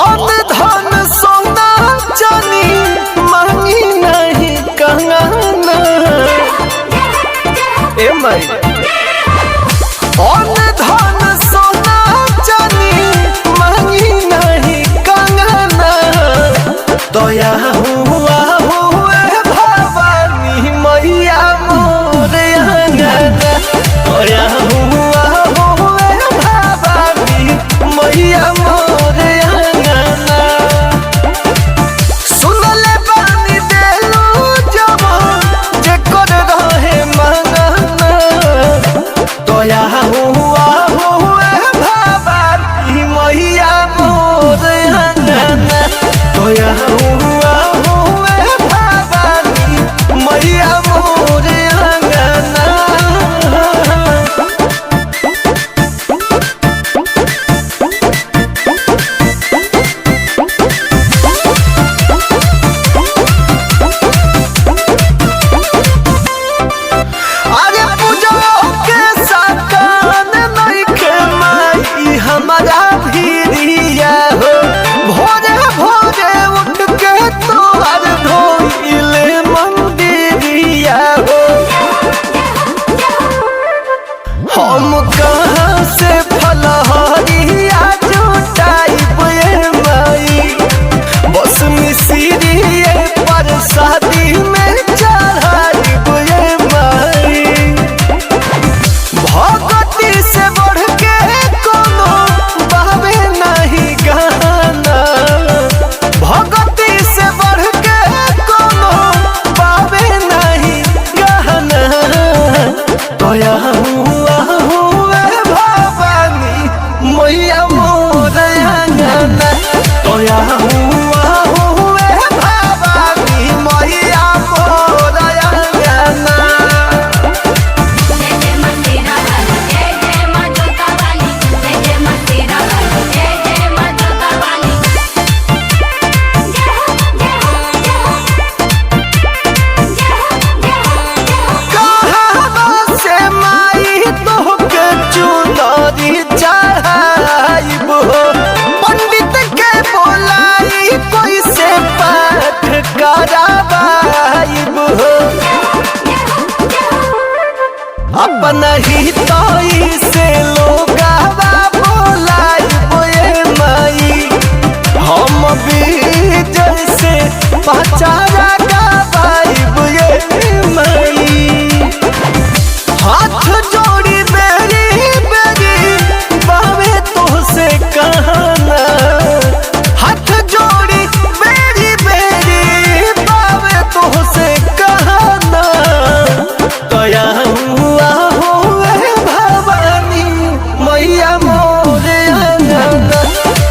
अन धन सोना चानी मांगी नहीं कंगना ए माई अन धन सोना चानी मांगी नहीं कंगना दया हुआ हुए भवानी मैया मोर अंगना दया हुआ हुए भवानी मैया मोर हम कहाँ से फलहरिया जुटाइब माई बस मिसरिए पर शादी में चढ़ाइब माई भगती से बढ़ के कोनो बाबे नहीं गाना भगती से बढ़ के कोनो बाबे नहीं गाना दया मैया मोर अंगना दया हुआ हुए भवानी मैया मोर अंगना कहाँ से माई तोहके चुनरी चढ़ाइब पंडित के बोलाई कोई से पाठ करावाइब अपना ही तोई से लोगावा बोलाइब माई हम भी जैसे पचारा गवाइब माई हाथ जोड़ी बेरी बेरी बावे तो से कहना हाथ जोड़ी बेरी बेरी बावे तो से कहना दया हुआ हुए भवानी मैया मोर अंगना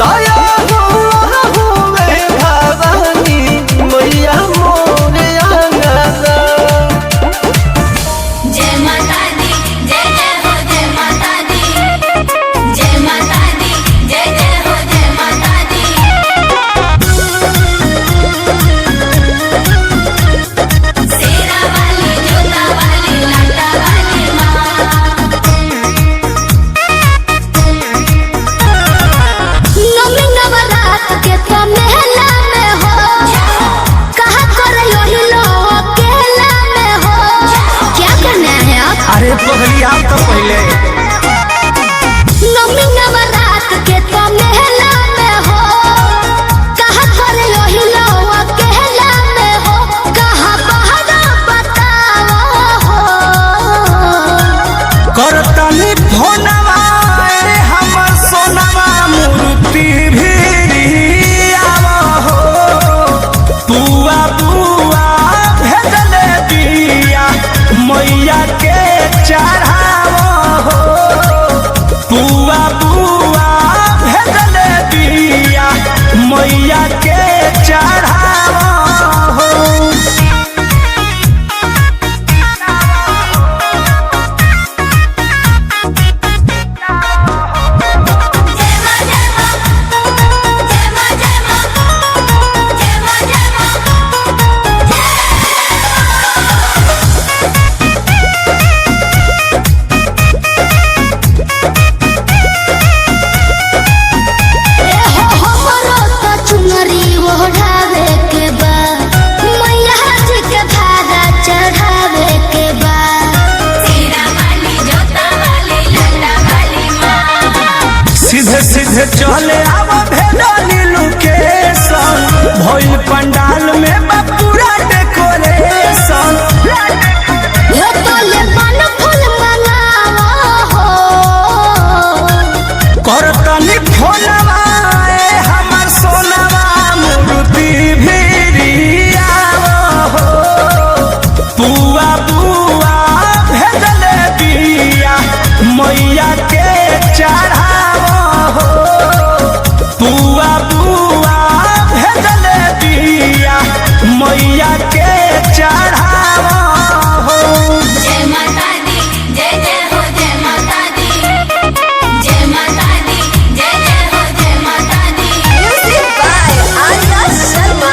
दया हुआ हुए भवानी मैया मोर अंगना जय माता दी जय जय हो जय माता दी जय माता दी जय जय हो जय माता दी शेरा वाली जोता वाली लाटा वाली माँ नवमी नवरात के तो मेला में हो कहा कर यही लो अकेला में हो क्या करना है आप अरे पगली आप तो पहले नवमी नवरात के तो मेला में हो कहा कर यही लो अकेला में हो कहा बहाना बताओ हो करतनी भोनवा रे हमर सोनवा मूर्ति भी आवा हो बुआ बुआ भेजले दिया मैया के चढ़ावा हो बुआ बुआ भेजले दिया मैया के चढ़ावा हो सीधे चले आवा भेजनी लोकेशन भइल पंडाल में बा पूरा डेकोरेशन हो तोले पान फूल मंगावा हो करतनी फोनवा हमर सोनवा मूर्ति भिरियावा हो बुआ बुआ भेजले बिया मैया के चढ़ावा हो बुआ बुआ भेजले बिया मैया के चढ़ावा हो। जय माता दी जय जय हो जय माता दी जय माता दी जय जय हो जय माता दी। Music by Arya Sharma.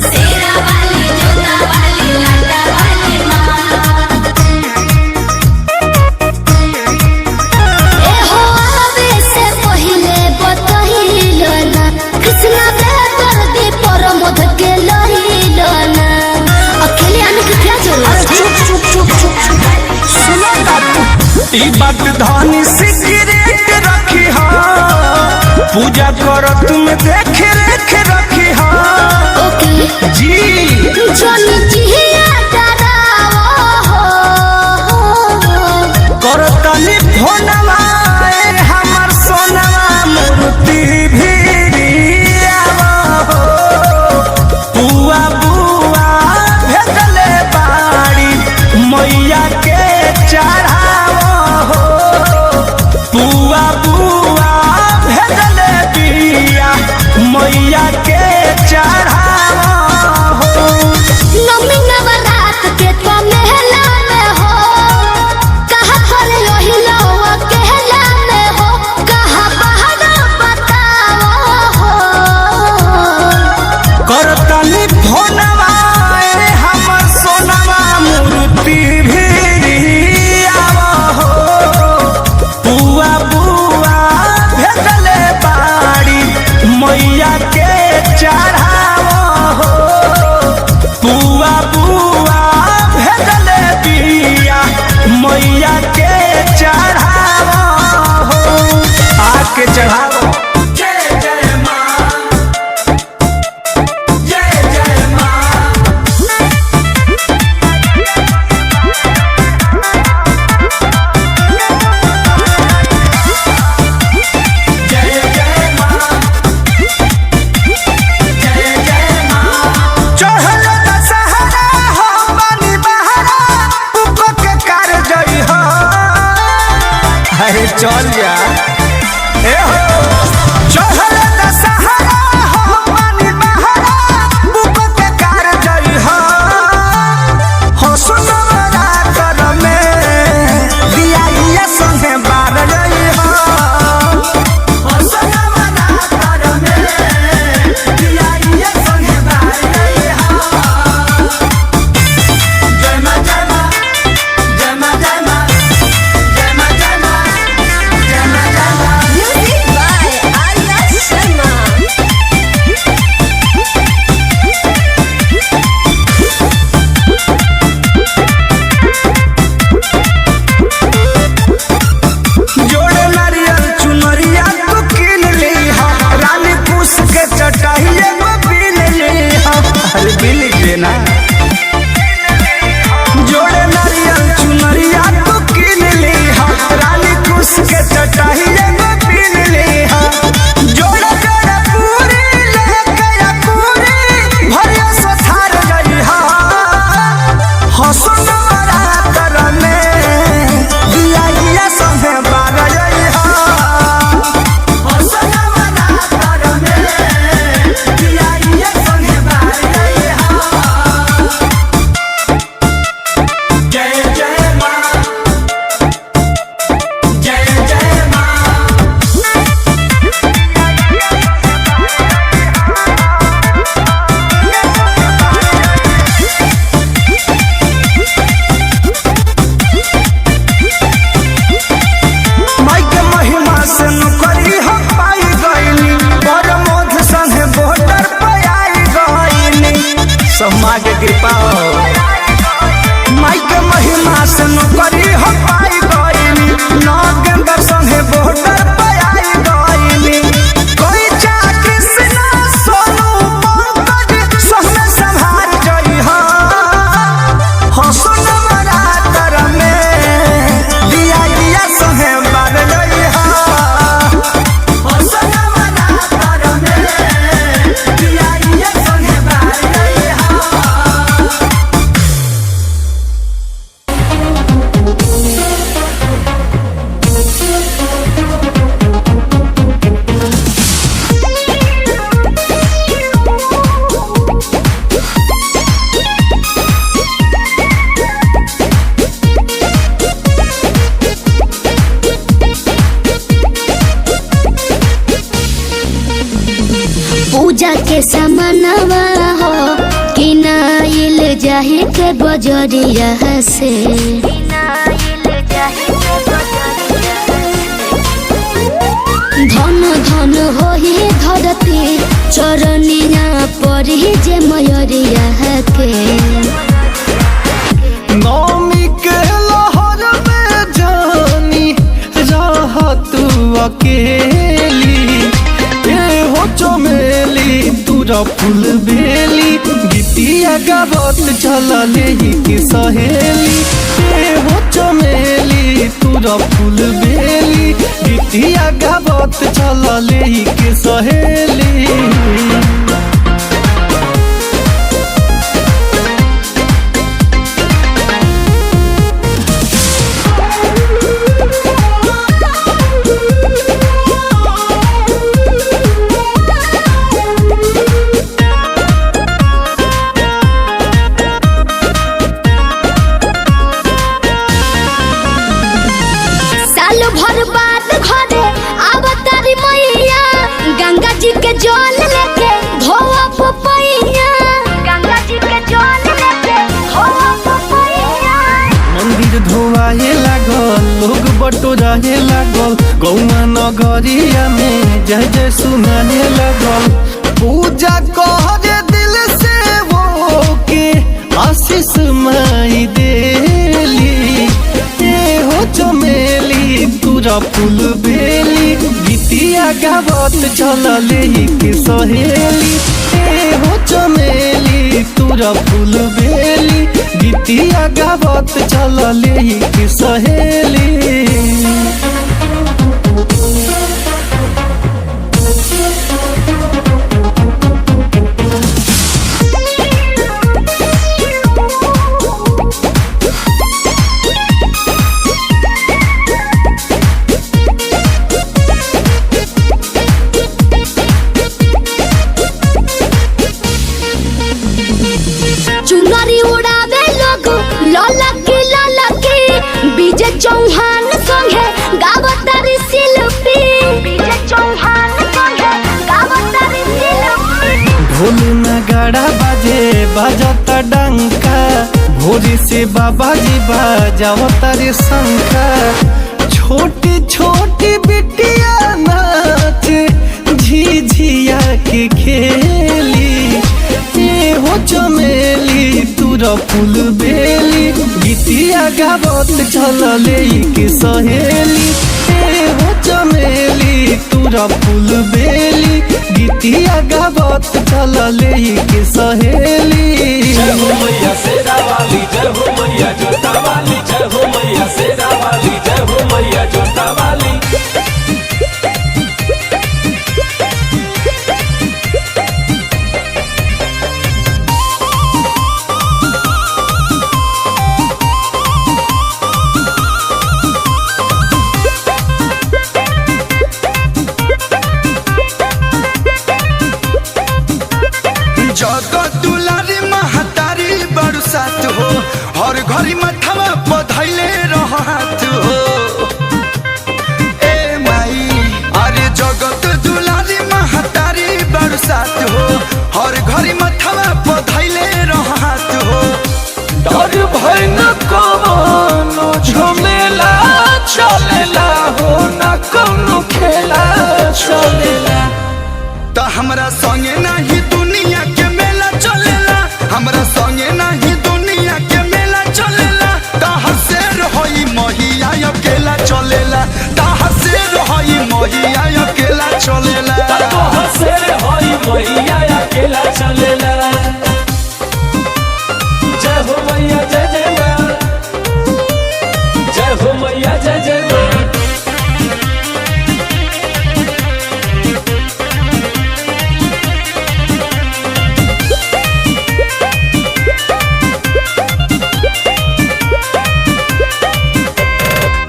शेरा वाली जोता वाली लाटा वाली माँ। ए हो आवे से पहिले बतहिलो ना कृष्णा बेदर दी परमोध के लहिलो ना अकेले आने के क्या जरूरत है चुप चुप चुप चुप सुनो बाबू ई बात धनी सिगरेट रखी हा पूजा करो तुम देख रेख रखी हा ओके जी जोनी जिया डरावो हो करतनी फोनवा हमर सोनवा मूर्ति भिरियावा हो बुआ बुआ भेजले बाड़ी मैया के चढ़ावा हो बुआ बुआ भेजले बिया मैया के चढ़ावा हो। नमी नवरात के तो मेला में हो कहाँ पर रहिलो अकेला में हो कहाँ बाहर बताओ हो करतनी फोनवा हमर सोनवा मूर्ति भिरियावा हो बुआ बुआ भेजले बाड़ी मैया के चढ़ावा हो बुआ बुआ भेजले बिया मैया के चढ़ावा हो आके चढ़ावा। जय जय माँ जय जय माँ जय जय माँ जय जय माँ चढ़ल दशहरा हो बनी बहरा उको के कर जई हो अरे चल जा ए हो चढ़ल दशहरा हो बनी बहरा उको के कर जई हो हो सुनवरा कर में दिया ये संगे बार जई हो हो सुनवरा कर में दिया ये संगे बार जई हो। जय माँ जय माँ जय माँ जय माँ जय माँ जय माँ जय माँ जय माँ। Music by Arya Sharma. जोड़े नारियल चुनरिया तू किन ली हा रानी पूछ के चटाइए वो बिल ली हा अरे बिल देना जोड़े नारियल चुनरिया तू किन ली हा रानी पूछ के चटाइए वो बिल ली हा जोड़े जोड़े पूरी लेके या पूरी भरिया सथार गई हा हसुन मरा करने दिया ये संगे बार गई हा हसुन मरा करने दिया ये संगे बार गई हा। जय जय माँ जय जय माँ माई के महिमा से नौकरी हम पाई गईनी बड़ मोध संगे बॉर्डर पे आई गईनी सब माँ के कृपा हो माई के महिमा से नौकरी हम पाई गईनी नागेंद्र संगे बॉर्डर पे आई गईली कोई चा कृष्णा सोनू पंकज सोहने संभाल गई हा हसन मरातर में दिया दिया संगे बार गई हा हसन मरातर में दिया दिया संगे बार गई हा। पूजा के सामानवा हो कि नाइल जाहि के बजरिया से धन धन हो ही धरती चरनिया परी जे मयरिया के नौमी के लहर में जानी राह तू अकेली ए हो चमेली तूरा फूल बेली गीतिया गावत चलले की सहेली ए हो चमेली तूरा फूल बेली गीतिया गावत चलले की सहेली। साल भर बाद घरे आवतारी मैया गंगा जी के जल लेके धोआ पपैया गंगा जी के जल लेके धोआ पपैया मंदिर धोआए लागल लोग बटोराए लागल गौमा नगरिया में जय जय सुनाए लागल पूजा करे दिल से वो के आशीष माई देली ए हो चमेली तूरा फूल बेली गीतिया गावत चलले के सहेली ए हो चमेली तूरा फूल बेली गीतिया गावत चलले के सहेली। चुनरी उड़ावे लोग ललकी बीजे चौहान संगे गावतारी शिल्पी बीजे चौहान संगे गावतारी शिल्पी ढोल नगाड़ा बाजे बाजता डंका भोरी से बाबा जी बाजावता रे शंखा छोटी छोटी बिटिया नाचे झिझिया के खेली ए हो चमेली तूरा फूल बेली गीतिया गावत चलले के सहेली ए हो चमेली तूरा फूल बेली गीतिया गावत चलले के सहेली। जय हो मैया शेरा वाली जय हो मैया जोता वाली जय हो मैया शेरा वाली जय हो मैया जोता वाली। जगत दुलारी महतारी बरसात हो हर घड़ी मथवा चलेला जय हो मैया जय जय माँ जय हो मैया जय जय माँ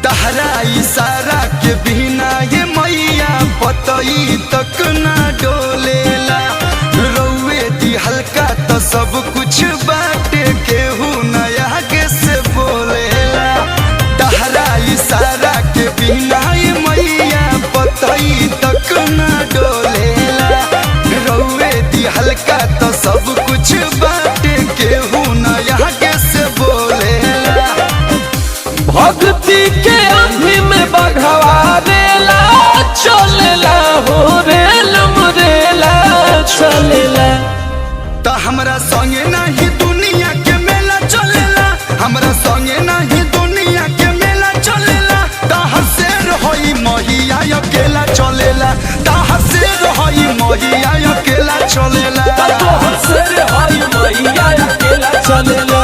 इशारा के बिना ये मैया पतई तक ना डोलेला रउए दी हल्का तो सब कुछ बाटे केहू नया के से बोलेला तहरा इशारा के बिना ये मैया पतई तक ना डोलेला रउए दी हल्का तो सब कुछ बाटे केहू नया के से बोलेला भक्ति के आंधी में बघवा रेला चलेला हो रेल मुरेला चलेला तो हमरा संगे नहीं दुनिया के मेला चलेला हमरा संगे नहीं दुनिया के मेला चलेला ताहर से रहोई महिया अकेला चलेला ताहर से रहोई महिया अकेला चलेला तोहर से रहोई मैया अकेला चलेला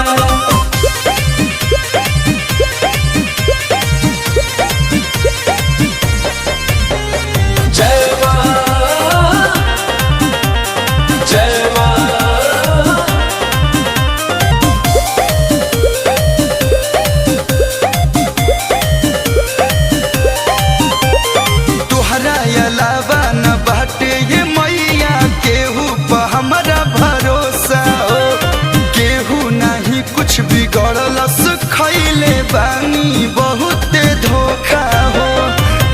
खैले बानी बहुते धोखा हो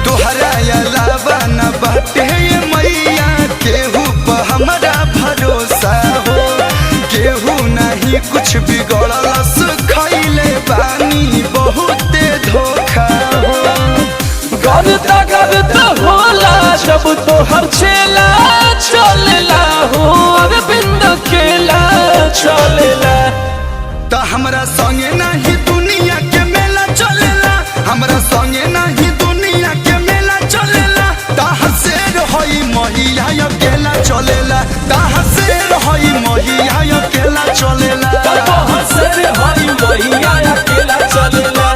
तोहरा अलावा न बाटे मैया केहू पर हमरा भरोसा हो केहू नहीं कुछ बिगड़लस खैले बानी बहुते धोखा हो गर्दा होला जब तोहर चेला चलेला हो अरविंद केला चलेला तो हमरा संगे नहीं दुनिया के मेला चलेला हमरा संगे नहीं दुनिया के मेला चलेला ताहर से रहोई महिया अकेला चलेला ताहर से रहोई महिया अकेला चलेला ताहर से रहोई महिया अकेला चलेला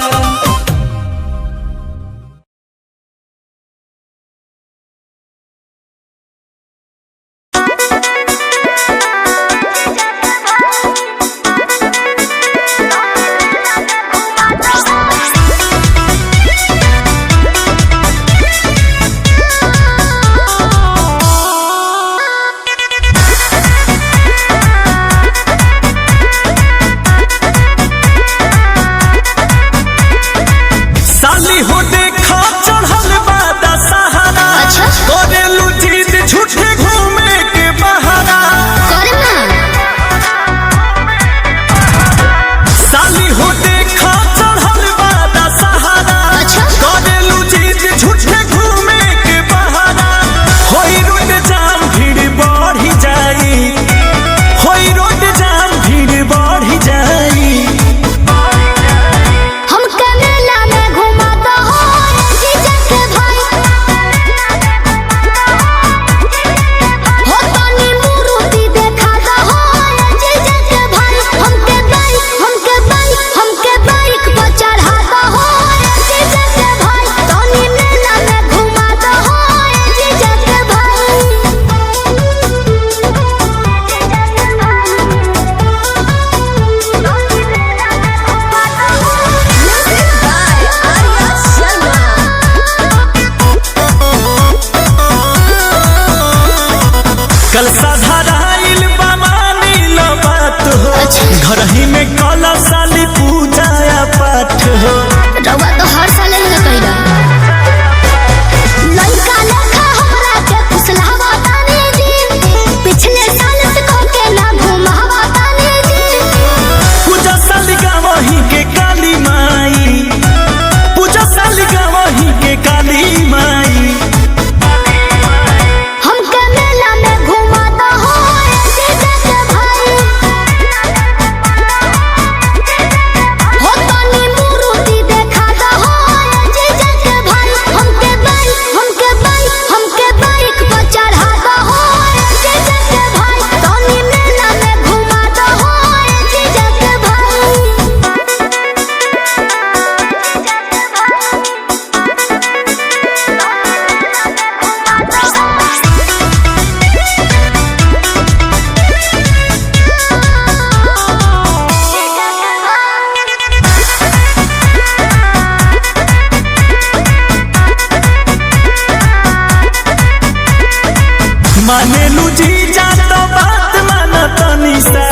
मानेलू जी जा तो बात माना तनी सा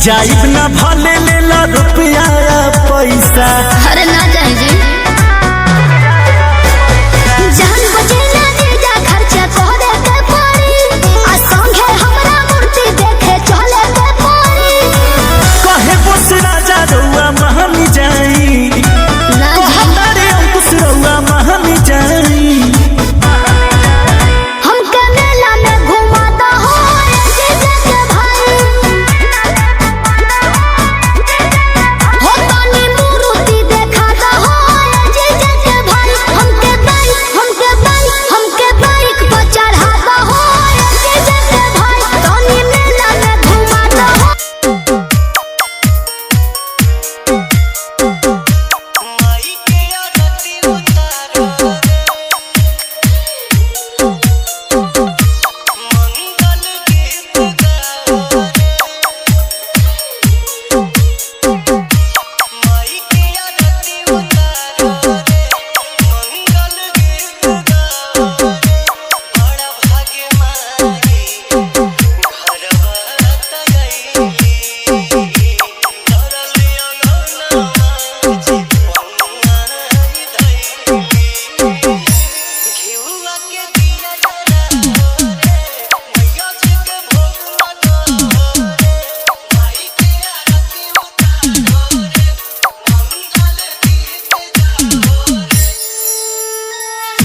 जाइब ना भले ले ला रुपया पैसा। अरे ना जाए जी जान बचेला जीजा खर्चा करे के पड़ी आ संगे हमरा मूर्ति देखे चले के पड़ी। कहे बोस राजा रउआ महानी जाई ना हमारे अंकुश रउआ महानी जाई। हमके मेला में घुमाता हो जीजा के भाई हो तनी मूर्ति देखाता हो जीजा के भाई। हमके बाइक पर चढ़ाता हो जीजा के भाई तनी मेला में घुमाता हो।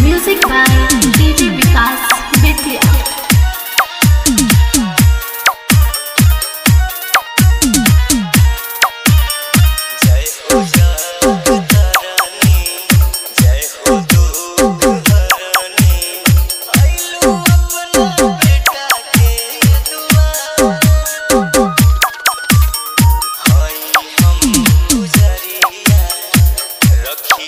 Music by DJ Vikas Bethia. रखी